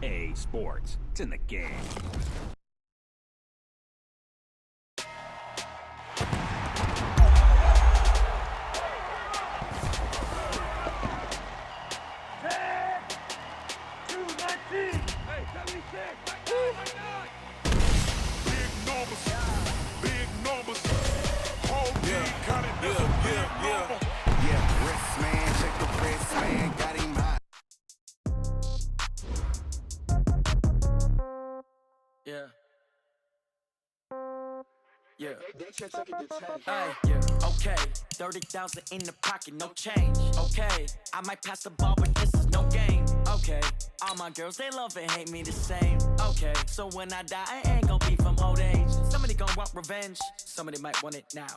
EA Sports. It's in the game. Okay, 30,000 in the pocket, no change. Okay, I might pass the ball, but this is no game. Okay, all my girls, they love and hate me the same. Okay, so when I die, I ain't gon' be from old age. Somebody gon' want revenge, somebody might want it now.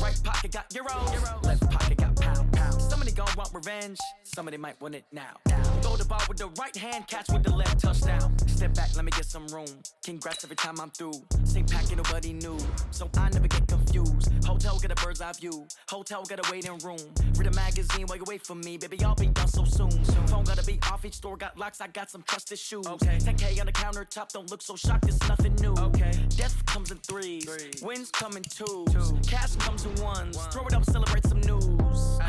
Right pocket got euros, left pocket got pound. Somebody gon' want revenge, somebody might want it now. Throw the ball with the right hand, catch with the left, touchdown. Step back, let me get some room. Congrats every time I'm through. Same packet, nobody knew, so I never get confused. Hotel get a bird's eye view, hotel got a waiting room. Read a magazine while you wait for me, baby, I'll be done so soon. Phone gotta be off, each store got locks, I got some trusted shoes. 10K on the countertop, don't look so shocked, it's nothing new. Death comes in threes, wins come in twos, cash comes in ones. Throw it up, celebrate some news.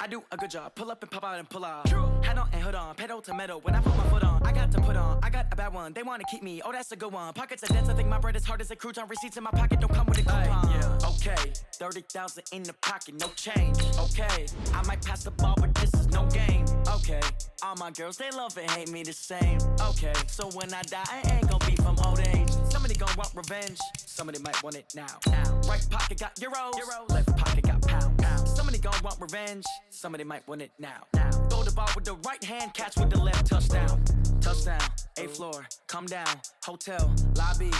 I do a good job, pull up and pop out and pull out. Head on and hood on, pedal to metal. When I put my foot on, I got to put on. I got a bad one, they wanna keep me, oh that's a good one. Pockets are dense, I think my bread is hard as a crouton. Receipts in my pocket don't come with a coupon. Okay, 30,000 in the pocket, no change. Okay, I might pass the ball, but this is no game. Okay, all my girls, they love and hate me the same. Okay, so when I die, I ain't gon' be from old age. Somebody gon' want revenge, somebody might want it now. Right pocket got euros, left pocket got pound. Somebody gon' want revenge, somebody might want it now. Throw the ball with the right hand, catch with the left, touchdown. Touchdown, 8th floor, come down, hotel, lobby.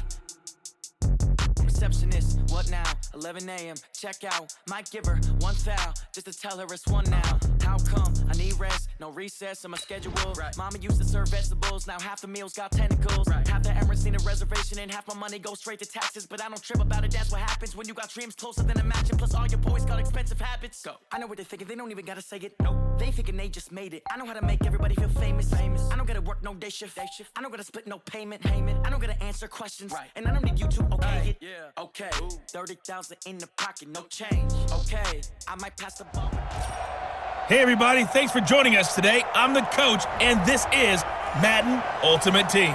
Receptionist, what now? 11 a.m. check out. Might give her one foul just to tell her it's one now. How come? I need rest, no recess in my schedule. Mama used to serve vegetables, now half the meals got tentacles. Half the errands need a reservation and half my money goes straight to taxes. But I don't trip about it, that's what happens when you got dreams closer than a match. And plus all your boys got expensive habits. Go. I know what they're thinking, they don't even gotta say it. Nope. They thinking they just made it. I know how to make everybody feel famous. I don't gotta work no day shift. I don't gotta split no payment. I don't gotta answer questions. And I don't need you to okay it. Okay, 30,000 in the pocket, no change. Okay, I might pass the ball. Hey everybody, thanks for joining us today. I'm the coach, and this is Madden Ultimate Team.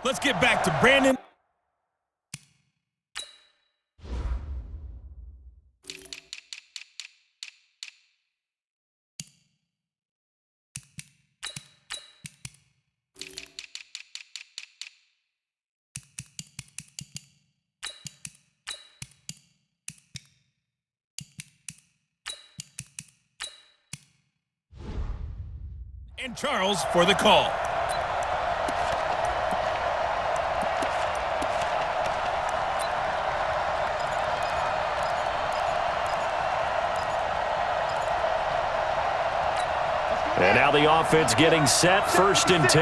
Let's get back to Brandon. And Charles for the call. And now the offense getting set, 1st and 10.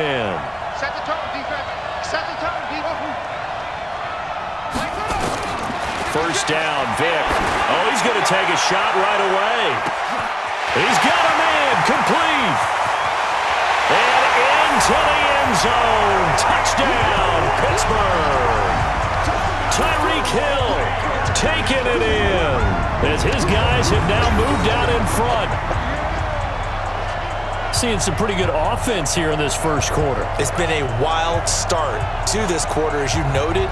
Set the tone, defense. Set the tone, defense. 1st down, Vic. Oh, he's going to take a shot right away. He's got a man, complete. And into the end zone. Touchdown, Pittsburgh. Tyreek Hill taking it in as his guys have now moved out in front. Seeing some pretty good offense here in this first quarter. It's been a wild start to this quarter, as you noted.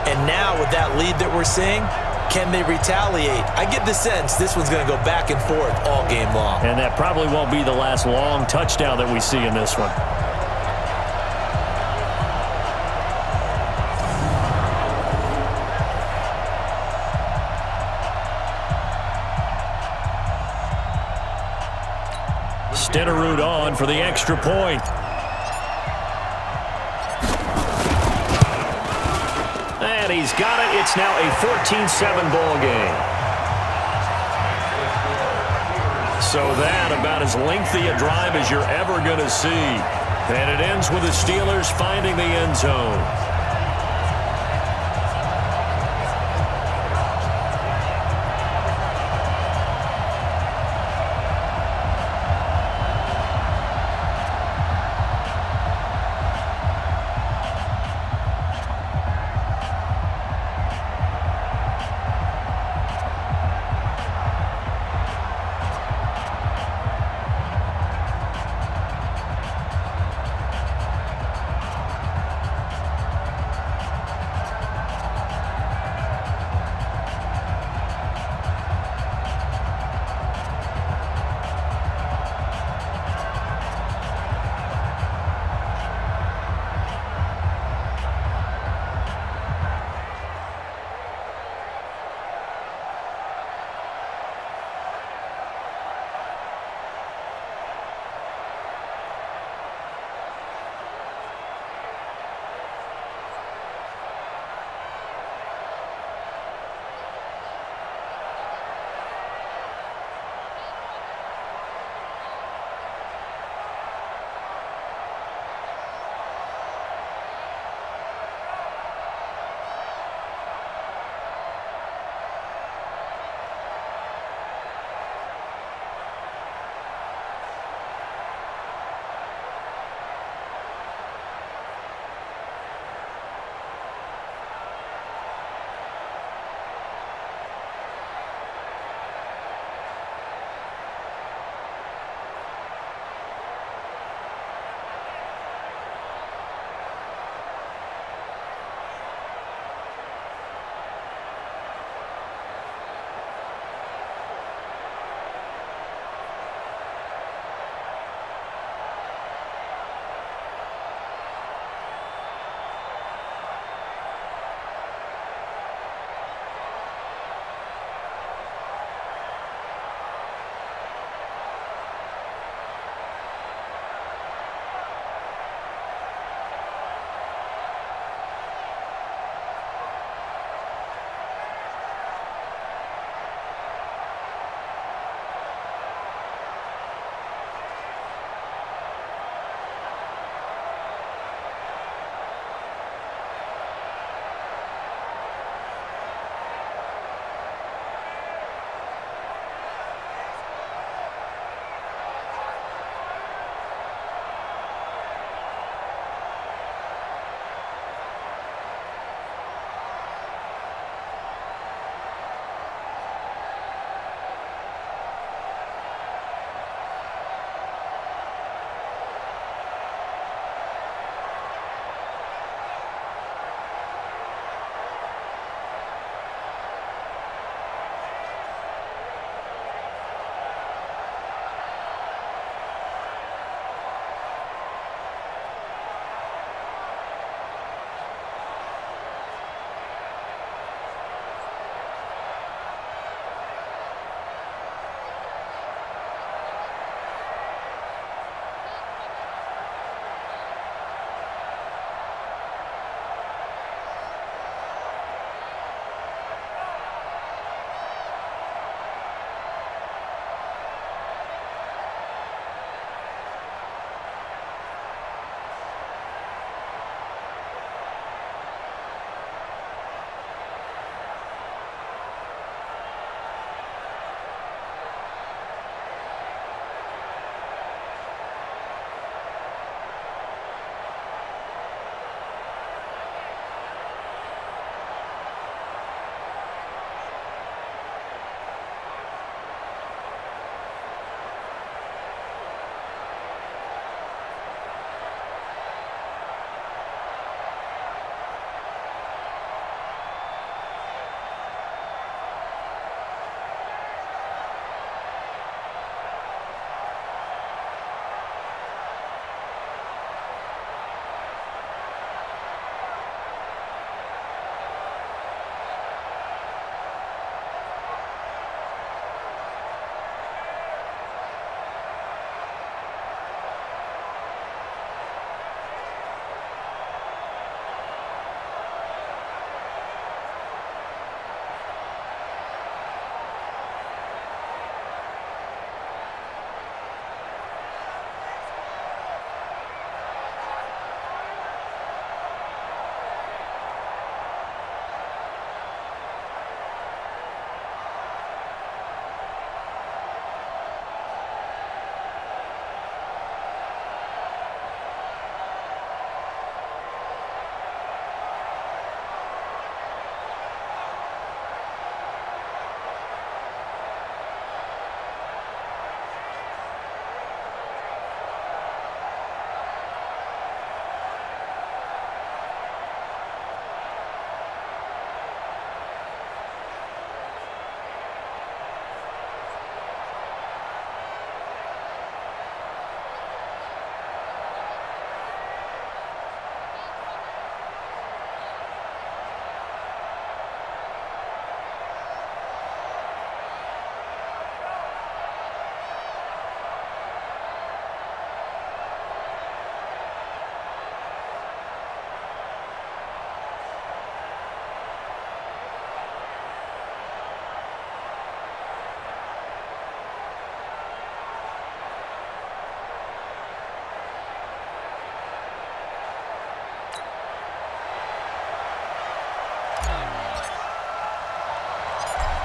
And now with that lead that we're seeing, can they retaliate? I get the sense this one's going to go back and forth all game long. And that probably won't be the last long touchdown that we see in this one. Stenerud on for the extra point. And he's got it. It's now a 14-7 ball game. So that about as lengthy a drive as you're ever going to see. And it ends with the Steelers finding the end zone.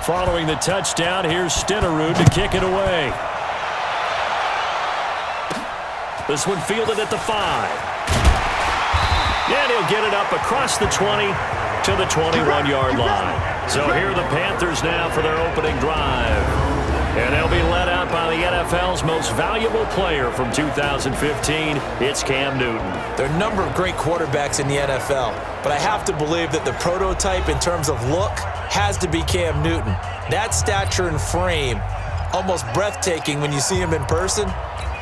Following the touchdown, here's Stenerud to kick it away. This one fielded at the 5. And he'll get it up across the 20 to the 21-yard line. So here are the Panthers now for their opening drive. And they'll be led out by the NFL's most valuable player from 2015. It's Cam Newton. There are a number of great quarterbacks in the NFL, but I have to believe that the prototype in terms of look has to be Cam Newton. That stature and frame, almost breathtaking when you see him in person.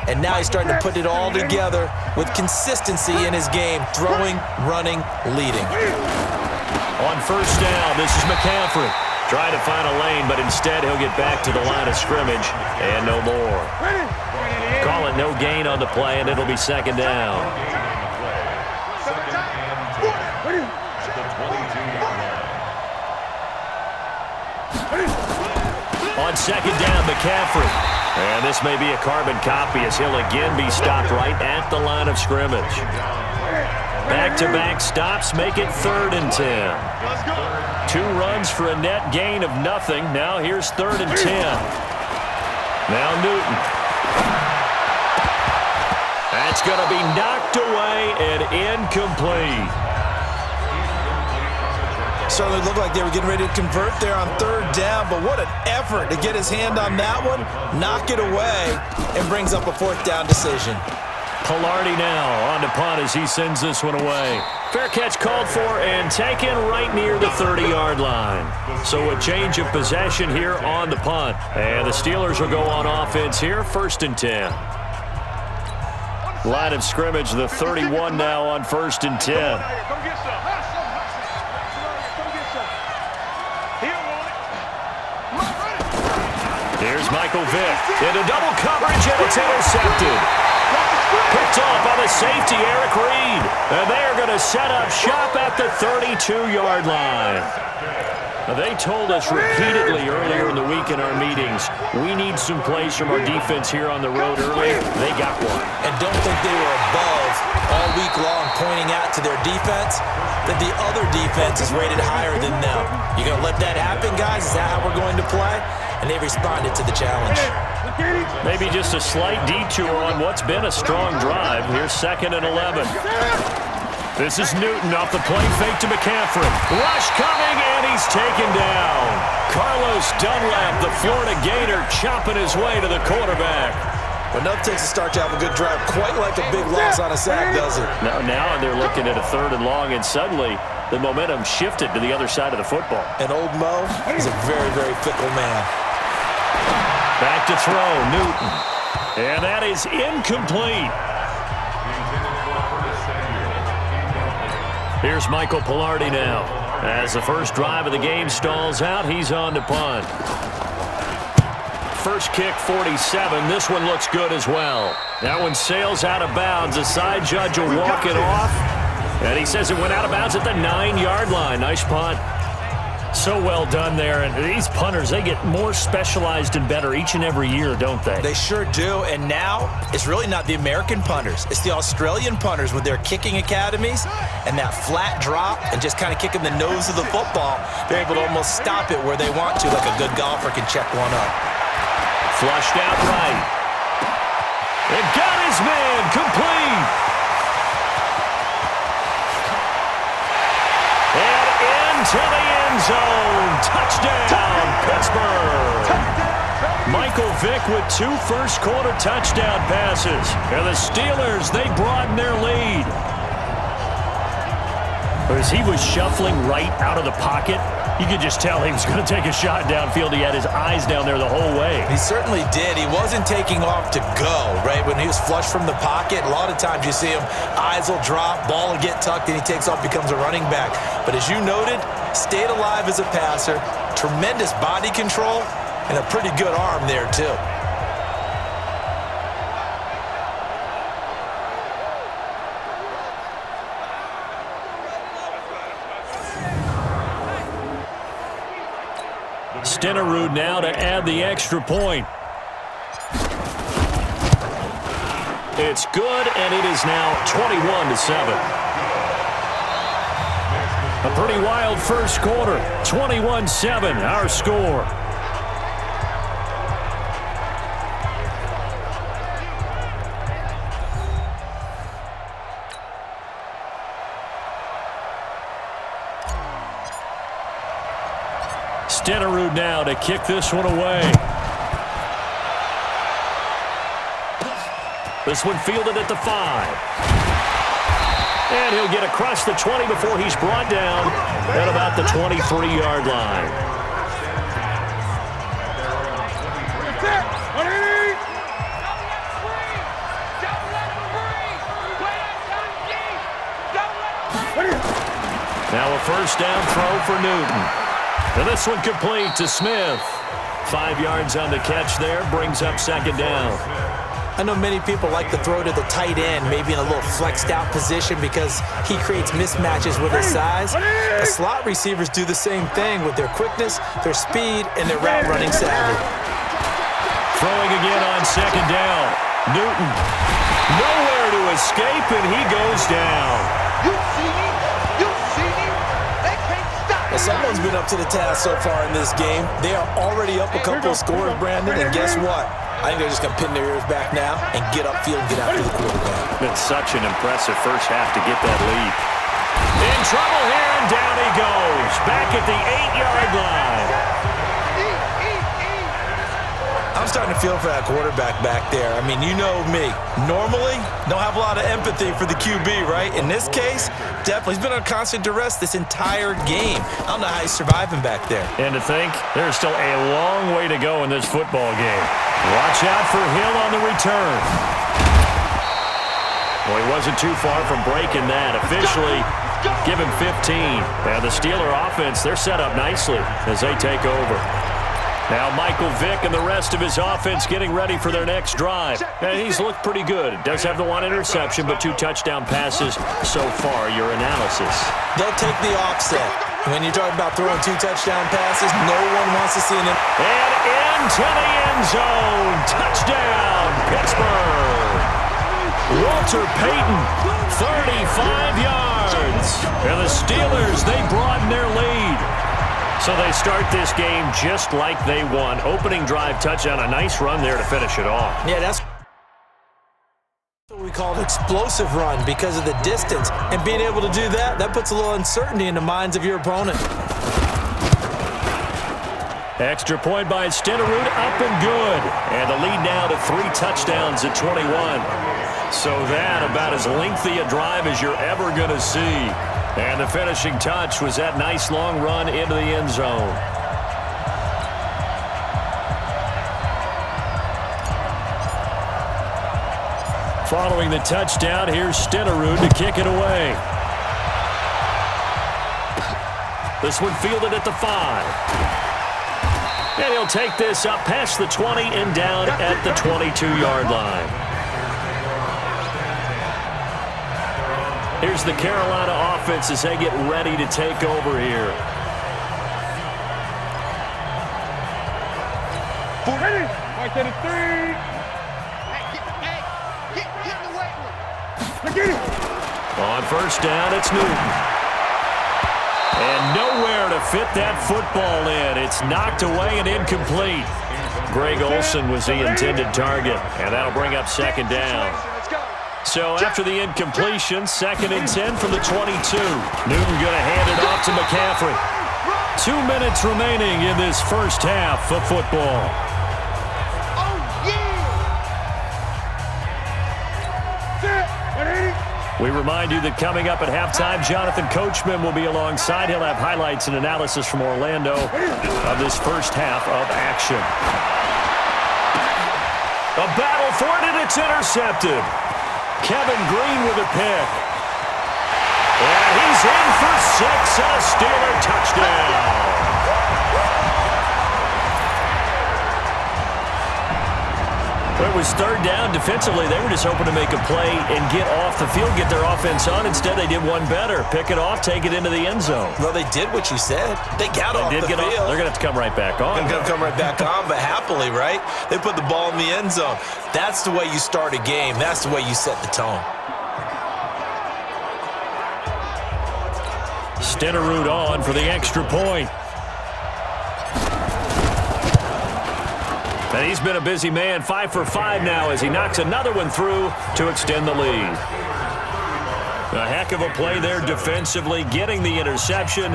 And now he's starting to put it all together with consistency in his game, throwing, running, leading. On first down, this is McCaffrey. Trying to find a lane, but instead he'll get back to the line of scrimmage and no more. Call it no gain on the play, and it'll be second down. On second down, McCaffrey. And this may be a carbon copy as he'll again be stopped right at the line of scrimmage. Back-to-back stops make it 3rd and 10. 2 runs for a net gain of nothing. Now here's 3rd and 10. Now Newton. That's going to be knocked away and incomplete. Certainly looked like they were getting ready to convert there on 3rd down, but what an effort to get his hand on that one, knock it away, and brings up a 4th down decision. Pilardi now on to punt as he sends this one away. Fair catch called for and taken right near the 30-yard line. So a change of possession here on the punt. And the Steelers will go on offense here, 1st and 10. Line of scrimmage, the 31 now on 1st and 10. Here's Michael Vick into double coverage, and it's intercepted. Picked off by the safety, Eric Reed. And they are going to set up shop at the 32-yard line. Now, they told us repeatedly earlier in the week in our meetings, we need some plays from our defense here on the road early. They got one. And don't think they were above all week long pointing out to their defense that the other defense is rated higher than them. You going to let that happen, guys? Is that how we're going to play? And they responded to the challenge. Maybe just a slight detour on what's been a strong drive. Here's 2nd and 11. This is Newton off the play fake to McCaffrey. Rush coming, and he's taken down. Carlos Dunlap, the Florida Gator, chopping his way to the quarterback. Well, enough takes to start to have a good drive. Quite like a big loss on a sack, does it? Now they're looking at a 3rd and long, and suddenly the momentum shifted to the other side of the football. And old Mo is a very, very fickle man. Back to throw, Newton. And that is incomplete. Here's Michael Pilardi now. As the first drive of the game stalls out, he's on to punt. First kick, 47. This one looks good as well. That one sails out of bounds. The side judge will walk it off. And he says it went out of bounds at the 9-yard line. Nice punt. So well done there. And these punters, they get more specialized and better each and every year, don't they? They sure do. And now it's really not the American punters. It's the Australian punters with their kicking academies and that flat drop and just kind of kicking the nose of the football. They're able to almost stop it where they want to, like a good golfer can check one up. Flushed out right. It got his man complete. And into the end zone. Touchdown, Pittsburgh. Michael Vick with 2 first-quarter touchdown passes. And the Steelers, they broaden their lead. As he was shuffling right out of the pocket, you could just tell he was going to take a shot downfield. He had his eyes down there the whole way. He certainly did. He wasn't taking off to go, right? When he was flushed from the pocket, a lot of times you see him, eyes will drop, ball will get tucked, and he takes off, becomes a running back. But as you noted, stayed alive as a passer, tremendous body control, and a pretty good arm there, too. Stenerud now to add the extra point. It's good, and it is now 21-7. A pretty wild first quarter. 21-7, our score. Stenerud now to kick this one away. This one fielded at the 5. And he'll get across the 20 before he's brought down at about the 23-yard line. Now a first down throw for Newton. And this one complete to Smith. 5 yards on the catch there, brings up second down. I know many people like to throw to the tight end, maybe in a little flexed out position because he creates mismatches with his size. The slot receivers do the same thing with their quickness, their speed, and their route running savvy. Throwing again on second down. Newton nowhere to escape, and he goes down. You see me? You see me? They can't stop me. Well, someone's been up to the task so far in this game. They are already up a couple of scores, Brandon, and guess what? I think they're just going to pin their ears back now and get upfield and get after the quarterback. Been such an impressive first half to get that lead. In trouble here, and down he goes. Back at the 8-yard line. I'm starting to feel for that quarterback back there. I mean, you know me. Normally, don't have a lot of empathy for the QB, right? In this case, definitely. He's been on constant duress this entire game. I don't know how he's surviving back there. And to think, there's still a long way to go in this football game. Watch out for Hill on the return. Well, he wasn't too far from breaking that. Officially, give him 15. And the Steeler offense, they're set up nicely as they take over. Now Michael Vick and the rest of his offense getting ready for their next drive. And he's looked pretty good. Does have the 1 interception, but 2 touchdown passes so far. Your analysis. They'll take the offset. When you're talking about throwing 2 touchdown passes, no one wants to see an... And into the end zone. Touchdown, Pittsburgh. Walter Payton, 35 yards. And the Steelers, they broaden their lead. So they start this game just like they won. Opening drive touchdown, a nice run there to finish it off. Yeah, that's what we call an explosive run because of the distance. And being able to do that, that puts a little uncertainty in the minds of your opponent. Extra point by Stenerud, up and good. And the lead now to 3 touchdowns at 21. So that about as lengthy a drive as you're ever going to see. And the finishing touch was that nice long run into the end zone. Following the touchdown, here's Stenerud to kick it away. This one fielded at the 5. And he'll take this up past the 20 and down at the 22-yard line. Here's the Carolina offense as they get ready to take over here. Ready? Mark to the 3. Get in the weight room. On first down, it's Newton. And nowhere to fit that football in. It's knocked away and incomplete. Greg Olsen was the intended target, and that'll bring up second down. So after the incompletion, 2nd and 10 from the 22. Newton going to hand it off to McCaffrey. 2 minutes remaining in this first half of football. We remind you that coming up at halftime, Jonathan Coachman will be alongside. He'll have highlights and analysis from Orlando of this first half of action. A battle for it, and it's intercepted. Kevin Green with a pick. And he's in for 6 and a Steeler touchdown. It was third down. Defensively, they were just hoping to make a play and get off the field, get their offense on. Instead, they did one better. Pick it off, take it into the end zone. Well, they did what you said. They got off the field. They're going to have to come right back on. They're going to come right back on, but happily, right? They put the ball in the end zone. That's the way you start a game. That's the way you set the tone. Stenerud on for the extra point. And he's been a busy man, 5 for 5 now as he knocks another one through to extend the lead. A heck of a play there defensively, getting the interception,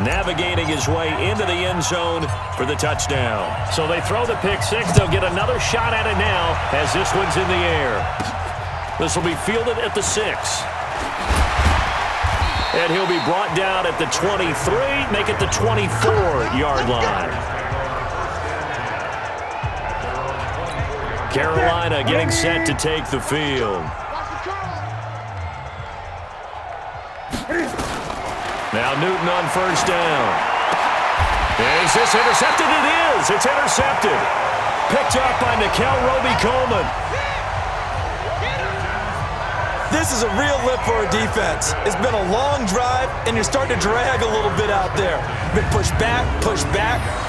navigating his way into the end zone for the touchdown. So they throw the pick six. They'll get another shot at it now as this one's in the air. This will be fielded at the 6. And he'll be brought down at the 23, make it the 24-yard line. Carolina getting set to take the field. Now Newton on first down. Is this intercepted? It is. It's intercepted. Picked up by Nikel Roby-Coleman. This is a real lift for a defense. It's been a long drive, and you're starting to drag a little bit out there. Been pushed back,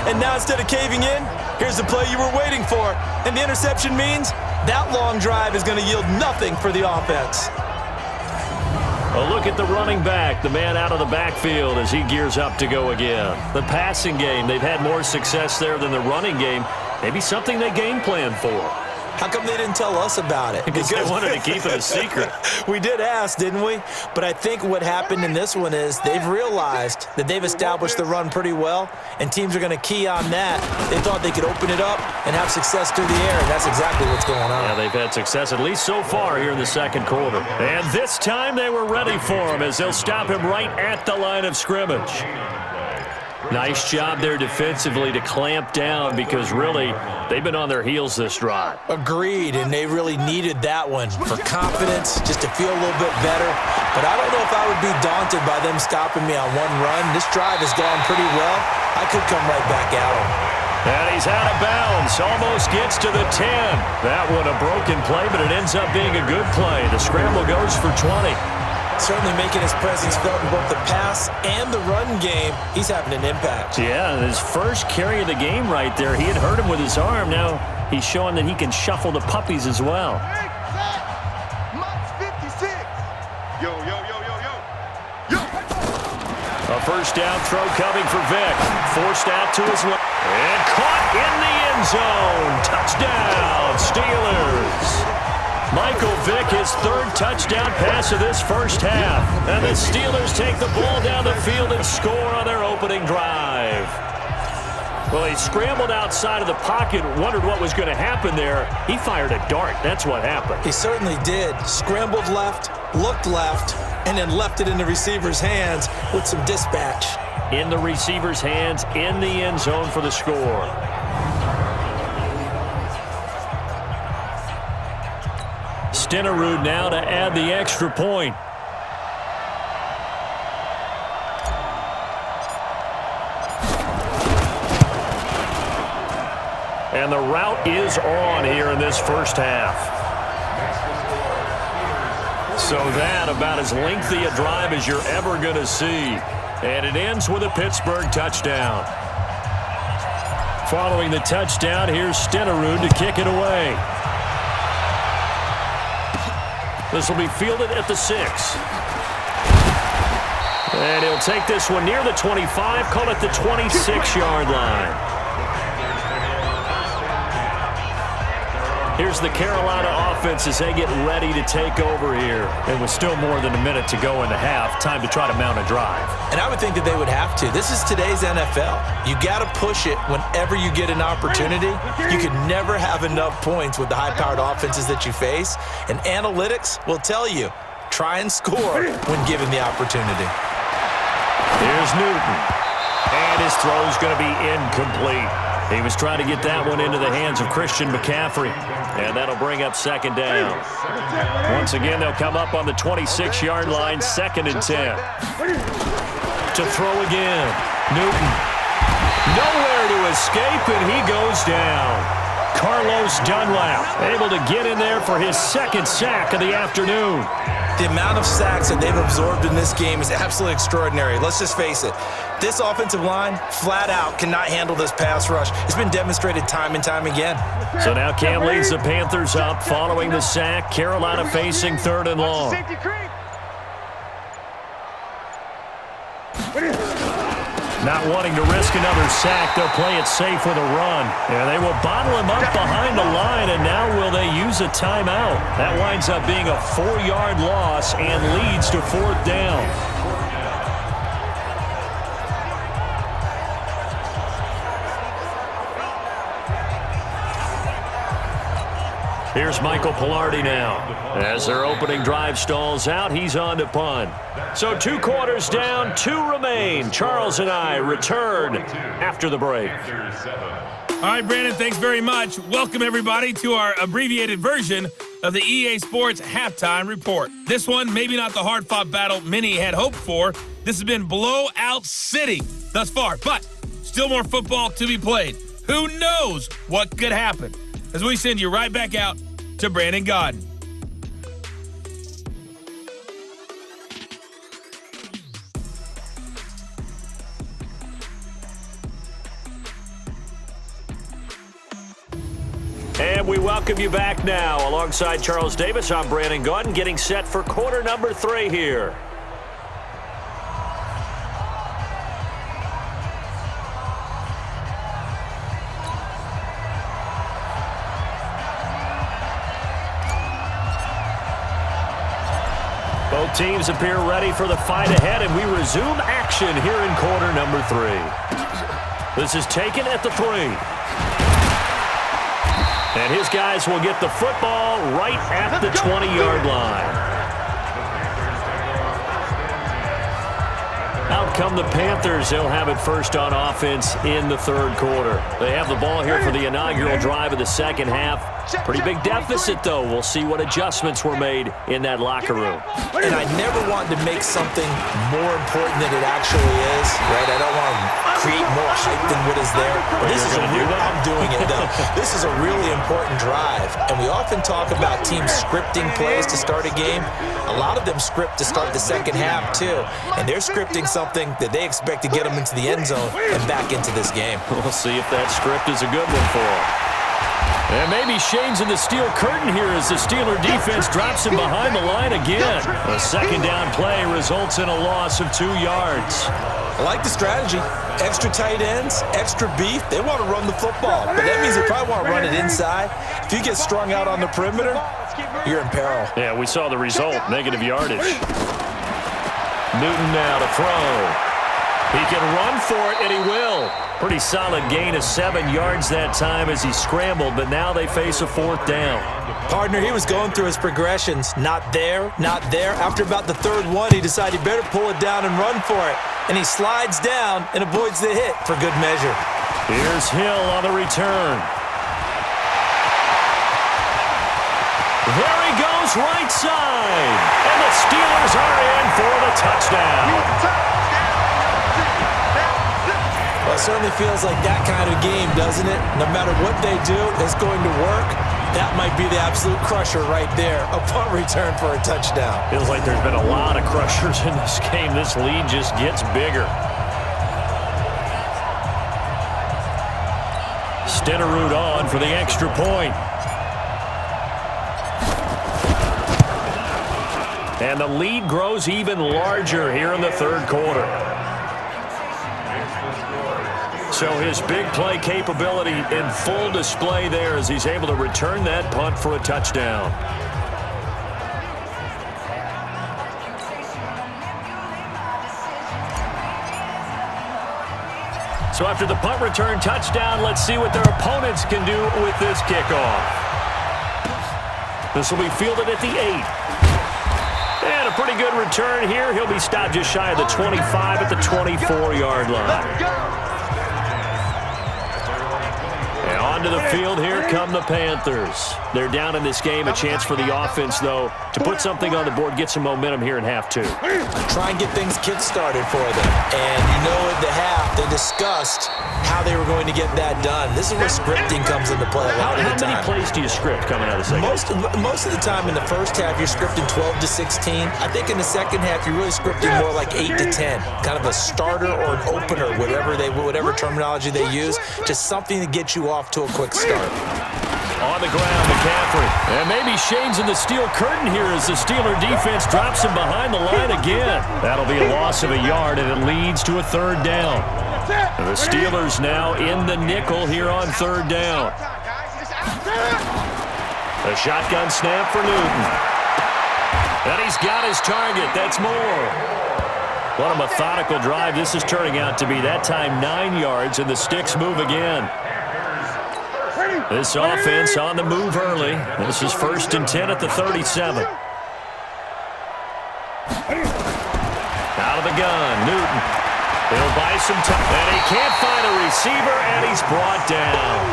and now instead of caving in, here's the play you were waiting for. And the interception means that long drive is going to yield nothing for the offense. A look at the running back, the man out of the backfield as he gears up to go again. The passing game, they've had more success there than the running game. Maybe something they game plan for. How come they didn't tell us about it? Because they wanted to keep it a secret. We did ask, didn't we? But I think what happened in this one is they've realized that they've established the run pretty well, and teams are going to key on that. They thought they could open it up and have success through the air, and that's exactly what's going on. Yeah, they've had success at least so far here in the second quarter. And this time they were ready for him as they'll stop him right at the line of scrimmage. Nice job there defensively to clamp down because really they've been on their heels this drive. Agreed, and they really needed that one for confidence, just to feel a little bit better. But I don't know if I would be daunted by them stopping me on one run. This drive has gone pretty well. I could come right back at him. And he's out of bounds, almost gets to the 10. That one a broken play, but it ends up being a good play. The scramble goes for 20. Certainly making his presence felt in both the pass and the run game. He's having an impact. Yeah, his first carry of the game right there. He had hurt him with his arm. Now he's showing that he can shuffle the puppies as well. Yo. A first down throw coming for Vick. Forced out to his left. And caught in the end zone. Touchdown, Steelers. Michael Vick, his third touchdown pass of this first half. And the Steelers take the ball down the field and score on their opening drive. Well, he scrambled outside of the pocket, wondered what was going to happen there. He fired a dart. That's what happened. He certainly did. Scrambled left, looked left, and then left it in the receiver's hands with some dispatch. In the receiver's hands, in the end zone for the score. Stenerud now to add the extra point. And the route is on here in this first half. So that about as lengthy a drive as you're ever going to see. And it ends with a Pittsburgh touchdown. Following the touchdown, here's Stenerud to kick it away. This will be fielded at the 6. And he'll take this one near the 25, call it the 26-yard line. Here's the Carolina offense as they get ready to take over here. And with still more than a minute to go in the half, time to try to mount a drive. And I would think that they would have to. This is today's NFL. You got to push it whenever you get an opportunity. You can never have enough points with the high-powered offenses that you face. And analytics will tell you, try and score when given the opportunity. Here's Newton. And his throw is going to be incomplete. He was trying to get that one into the hands of Christian McCaffrey. And that'll bring up second down. Once again, they'll come up on the 26-yard line, 2nd and 10. To throw again. Newton. Nowhere to escape, and he goes down. Carlos Dunlap able to get in there for his 2nd sack of the afternoon. The amount of sacks that they've absorbed in this game is absolutely extraordinary. Let's just face it. This offensive line, flat out, cannot handle this pass rush. It's been demonstrated time and time again. So now Cam leads the Panthers up following the sack. Carolina facing 3rd and long. Not wanting to risk another sack, they'll play it safe with a run. And they will bottle him up behind the line, and now will they use a timeout? That winds up being a 4-yard loss and leads to 4th down. Here's Michael Pilardi now. As their opening drive stalls out, he's on to punt. So 2 quarters down, 2 remain. Charles and I return after the break. All right, Brandon, thanks very much. Welcome, everybody, to our abbreviated version of the EA Sports Halftime Report. This one, maybe not the hard-fought battle many had hoped for. This has been blowout city thus far, but still more football to be played. Who knows what could happen? As we send you right back out to Brandon Gaudin. And we welcome you back now. Alongside Charles Davis, I'm Brandon Gaudin, getting set for quarter number 3 here. Both teams appear ready for the fight ahead, and we resume action here in quarter number 3. This is taken at the 3. And his guys will get the football right at the 20-yard line. Out come the Panthers. They'll have it first on offense in the 3rd quarter. They have the ball here for the inaugural drive of the 2nd half. Pretty big deficit, though. We'll see what adjustments were made in that locker room. And I never wanted to make something more important than it actually is, right? I don't want to create more hype than what is there. But this is I'm doing it, though. This is a really important drive. And we often talk about teams scripting plays to start a game. A lot of them script to start the 2nd half, too. And they're scripting something that they expect to get them into the end zone and back into this game. We'll see if that script is a good one for them. And maybe Shane's in the steel curtain here as the Steeler defense drops him behind the line again. A 2nd down play results in a loss of 2 yards. I like the strategy. Extra tight ends, extra beef. They want to run the football, but that means they probably want to run it inside. If you get strung out on the perimeter, you're in peril. Yeah, we saw the result, negative yardage. Newton now to throw. He can run for it, and he will. Pretty solid gain of 7 yards that time as he scrambled, but now they face a 4th down. Partner, he was going through his progressions. Not there, not there. After about the 3rd one, he decided he better pull it down and run for it. And he slides down and avoids the hit for good measure. Here's Hill on the return. There he goes right side. And the Steelers are in for the touchdown. Well, it certainly feels like that kind of game, doesn't it? No matter what they do, it's going to work. That might be the absolute crusher right there. A punt return for a touchdown. Feels like there's been a lot of crushers in this game. This lead just gets bigger. Stenerud on for the extra point. And the lead grows even larger here in the 3rd quarter. So his big play capability in full display there as he's able to return that punt for a touchdown. So after the punt return touchdown, let's see what their opponents can do with this kickoff. This will be fielded at the 8. And a pretty good return here. He'll be stopped just shy of the 25 at the 24-yard line. Onto the field, here come the Panthers. They're down in this game. A chance for the offense, though, to put something on the board, get some momentum here in half 2. Try and get things kick-started for them. And you know at the half, they discussed how they were going to get that done. This is where scripting comes into play a lot of the time. How many plays do you script coming out of the second? Most of the time in the first half, you're scripting 12 to 16. I think in the second half, you're really scripting more like 8 to 10. Kind of a starter or an opener, whatever terminology they use. Just something to get you off to a quick start. On the ground, McCaffrey. And maybe Shane's in the steel curtain here as the Steeler defense drops him behind the line again. That'll be a loss of a yard, and it leads to a 3rd down. And the Steelers now in the nickel here on third down. A shotgun snap for Newton. And he's got his target. That's Moore. What a methodical drive this is turning out to be. That time 9 yards, and the sticks move again. This offense on the move early. This is 1st and 10 at the 37. Out of the gun, Newton. He'll buy some time, and he can't find a receiver, and he's brought down.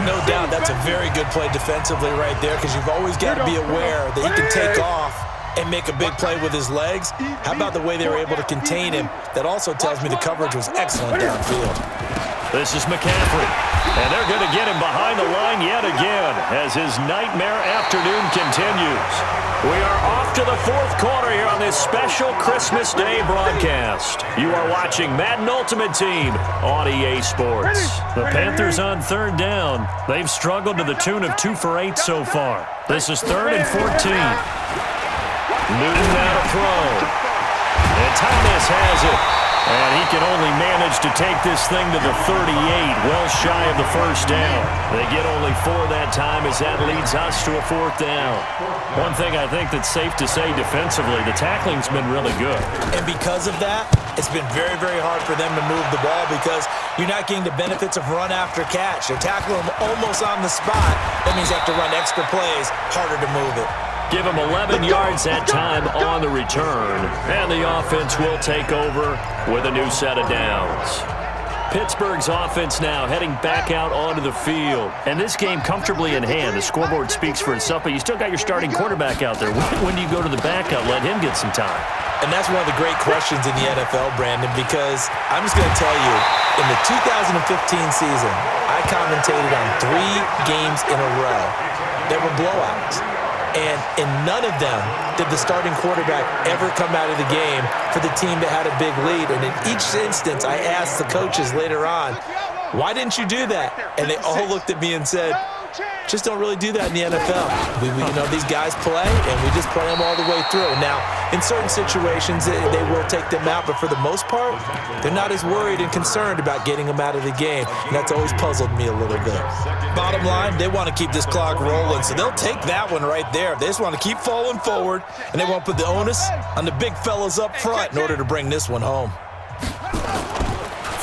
No doubt that's a very good play defensively right there, because you've always got to be aware that he can take off and make a big play with his legs. How about the way they were able to contain him? That also tells me the coverage was excellent downfield. This is McCaffrey, and they're going to get him behind the line yet again as his nightmare afternoon continues. We are off to the 4th quarter here on this special Christmas Day broadcast. You are watching Madden Ultimate Team on EA Sports. The Panthers on third down. They've struggled to the tune of 2 for 8 so far. This is 3rd and 14. Newton now to throw. And Thomas has it. And he can only manage to take this thing to the 38, well shy of the first down. They get only 4 that time as that leads us to a 4th down. One thing I think that's safe to say defensively, the tackling's been really good. And because of that, it's been very, very hard for them to move the ball because you're not getting the benefits of run after catch. They're tackling them almost on the spot. That means they have to run extra plays, harder to move it. Give him 11 yards that time on the return. And the offense will take over with a new set of downs. Pittsburgh's offense now heading back out onto the field. And this game comfortably in hand. The scoreboard speaks for itself, but you still got your starting quarterback out there. When do you go to the backup? Let him get some time. And that's one of the great questions in the NFL, Brandon, because I'm just going to tell you, in the 2015 season, I commentated on 3 games in a row that were blowouts. And in none of them did the starting quarterback ever come out of the game for the team that had a big lead. And in each instance, I asked the coaches later on, why didn't you do that? And they all looked at me and said, just don't really do that in the NFL. These guys play, and we just play them all the way through. Now, in certain situations, they will take them out, but for the most part, they're not as worried and concerned about getting them out of the game, and that's always puzzled me a little bit. Bottom line, they want to keep this clock rolling, so they'll take that one right there. They just want to keep falling forward, and they won't put the onus on the big fellas up front in order to bring this one home.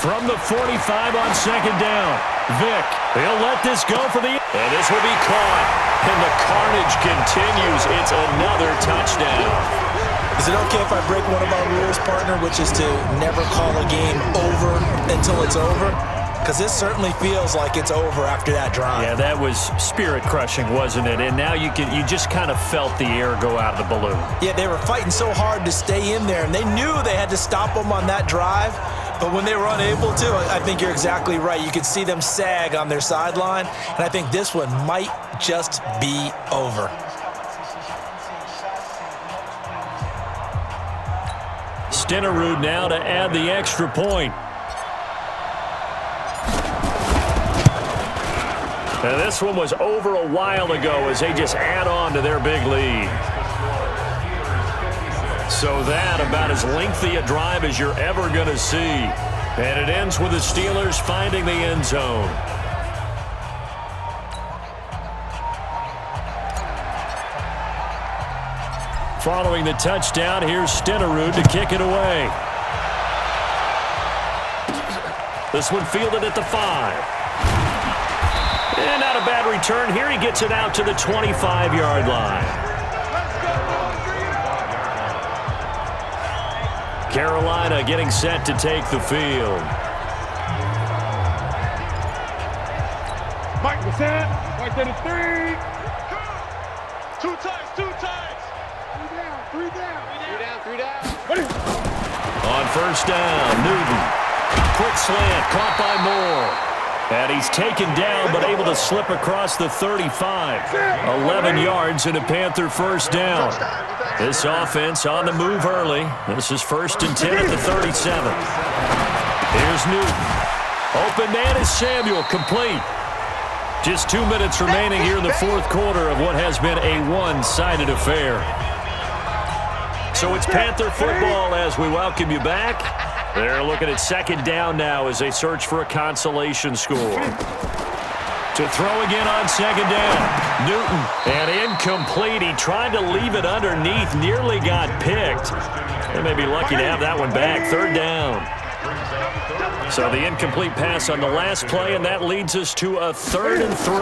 From the 45 on second down, Vick, he'll let this go for the... And this will be caught. And the carnage continues. It's another touchdown. Is it okay if I break one of our rules, partner, which is to never call a game over until it's over? Because this certainly feels like it's over after that drive. Yeah, that was spirit-crushing, wasn't it? And now you just kind of felt the air go out of the balloon. Yeah, they were fighting so hard to stay in there, and they knew they had to stop them on that drive. But when they were unable to, I think you're exactly right. You could see them sag on their sideline, and I think this one might just be over. Stenerud now to add the extra point. And this one was over a while ago as they just add on to their big lead. So that about as lengthy a drive as you're ever going to see. And it ends with the Steelers finding the end zone. Following the touchdown, here's Stenerud to kick it away. This one fielded at the 5. And not a bad return. Here he gets it out to the 25-yard line. Carolina getting set to take the field. Mike, what's that? Mike to the 3. 2 times, 2 times. 3 down. On first down, Newton. Quick slant, caught by Moore. And he's taken down, but able to slip across the 35. 11 yards and a Panther first down. This offense on the move early. This is 1st and 10 at the 37. Here's Newton. Open man is Samuel, complete. Just 2 minutes remaining here in the 4th quarter of what has been a one-sided affair. So it's Panther football as we welcome you back. They're looking at second down now as they search for a consolation score. To throw again on second down. Newton, and incomplete. He tried to leave it underneath, nearly got picked. They may be lucky to have that one back. Third down. So the incomplete pass on the last play, and that leads us to a 3rd and 3.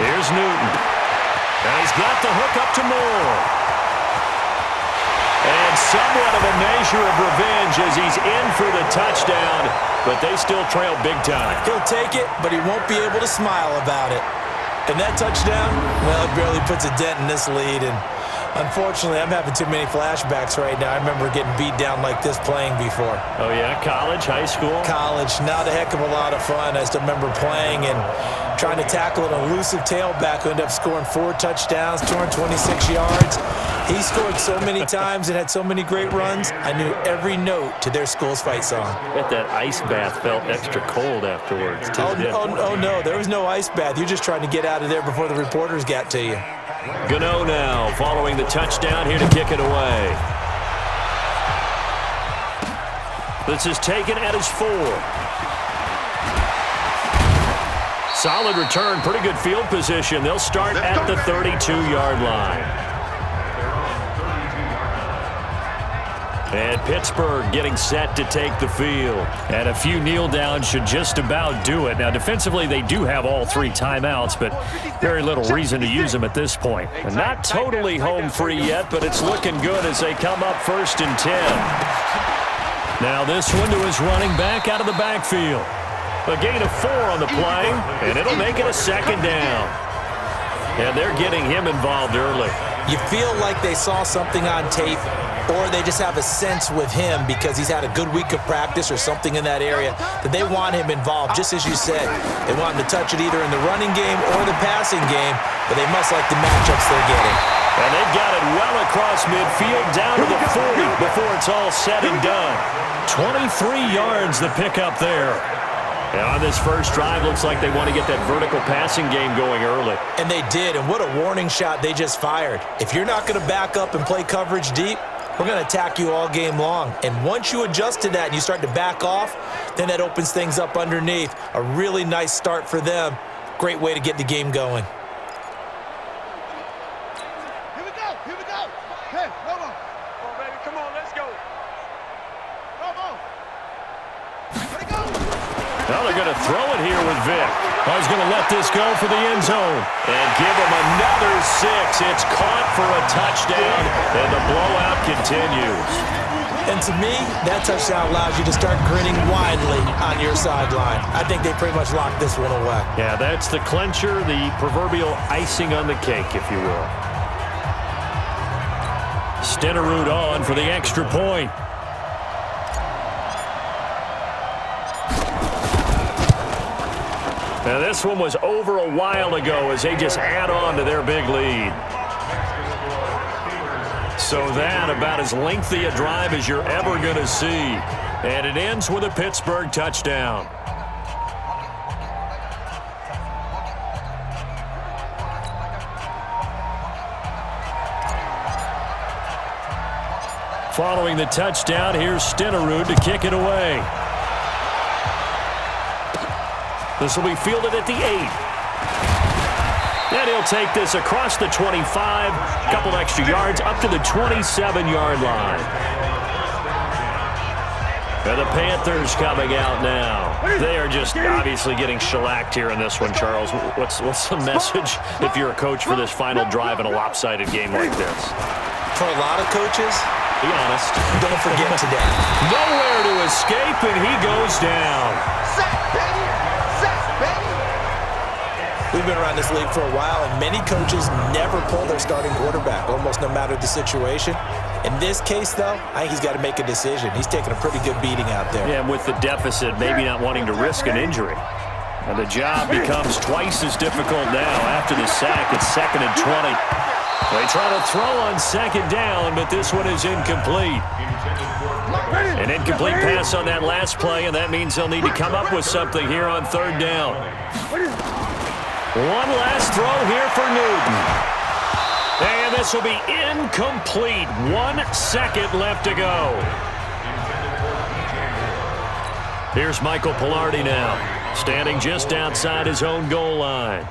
Here's Newton. And he's got the hook up to Moore. And somewhat of a measure of revenge as he's in for the touchdown, but they still trail big time. He'll take it, but he won't be able to smile about it. And that touchdown, well, it barely puts a dent in this lead. And unfortunately, I'm having too many flashbacks right now. I remember getting beat down like this playing before. Oh, yeah? College, high school? College. Not a heck of a lot of fun. I still remember playing and trying to tackle an elusive tailback who ended up scoring 4 touchdowns, 226 yards. He scored so many times and had so many great runs, I knew every note to their school's fight song. I bet that ice bath felt extra cold afterwards, too. Oh, no, there was no ice bath. You're just trying to get out of there before the reporters got to you. Gano now following the touchdown here to kick it away. This is taken at his 4. Solid return, pretty good field position. They'll start at the 32-yard line. And Pittsburgh getting set to take the field. And a few kneel downs should just about do it. Now, defensively, they do have all 3 timeouts, but very little reason to use them at this point. And not totally home free yet, but it's looking good as they come up 1st and 10. Now this one to his running back out of the backfield. A gain of 4 on the play, and it'll make it a 2nd down. And they're getting him involved early. You feel like they saw something on tape, or they just have a sense with him because he's had a good week of practice or something in that area that they want him involved, just as you said. They want him to touch it either in the running game or the passing game, but they must like the matchups they're getting. And they've got it well across midfield down to the 40 before it's all said and done. 23 yards the pickup there. And on this first drive, looks like they want to get that vertical passing game going early. And they did, and what a warning shot they just fired. If you're not going to back up and play coverage deep, we're going to attack you all game long. And once you adjust to that and you start to back off, then that opens things up underneath. A really nice start for them. Great way to get the game going. Here we go. Hey, Romo. Come on, baby. Come on, let's go. Romo. Let it go. Now they're going to throw it here with Vic. He's going to let this go for the end zone. And give him another 6. It's caught for a touchdown, and the blowout continues. And to me, that touchdown allows you to start grinning widely on your sideline. I think they pretty much locked this one away. Yeah, that's the clincher, the proverbial icing on the cake, if you will. Stenerud on for the extra point. Now this one was over a while ago as they just add on to their big lead. So that about as lengthy a drive as you're ever going to see. And it ends with a Pittsburgh touchdown. Following the touchdown, here's Stenerud to kick it away. This will be fielded at the 8. And he'll take this across the 25, a couple extra yards, up to the 27-yard line. And the Panthers coming out now. They are just obviously getting shellacked here in this one, Charles. What's the message if you're a coach for this final drive in a lopsided game like this? For a lot of coaches, be honest. Don't forget today. Nowhere to escape, and he goes down. We've been around this league for a while, and many coaches never pull their starting quarterback, almost no matter the situation. In this case, though, I think he's got to make a decision. He's taking a pretty good beating out there. Yeah, and with the deficit, maybe not wanting to risk an injury. And the job becomes twice as difficult now after the sack. It's 2nd and 20. They try to throw on 2nd down, but this one is incomplete. An incomplete pass on that last play, and that means they'll need to come up with something here on 3rd down. One last throw here for Newton. And this will be incomplete. 1 second left to go. Here's Michael Pilardi now, standing just outside his own goal line.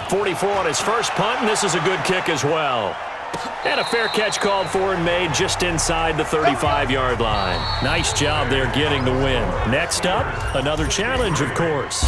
44 on his first punt, and this is a good kick as well. And a fair catch called for and made just inside the 35-yard line. Nice job there getting the win. Next up, another challenge, of course.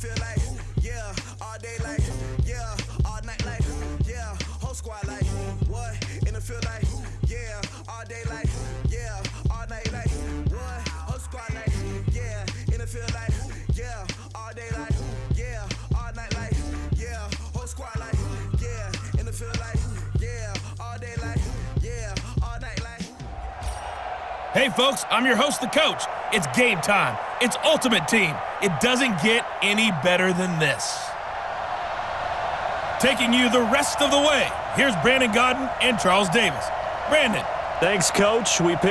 Feel like, yeah, all day like, yeah, all night like, yeah, whole squad like, what? In the field like, yeah, all day like, yeah, all night like, what? Whole squad like, yeah, in the field like, yeah, all day like, yeah, all night like, yeah, whole squad like, yeah, in the field like, yeah, all day like, yeah, all night like. Hey, folks, I'm your host, the coach. It's game time. It's Ultimate Team. It doesn't get any better than this. Taking you the rest of the way, here's Brandon Godden and Charles Davis. Brandon. Thanks, Coach. We picked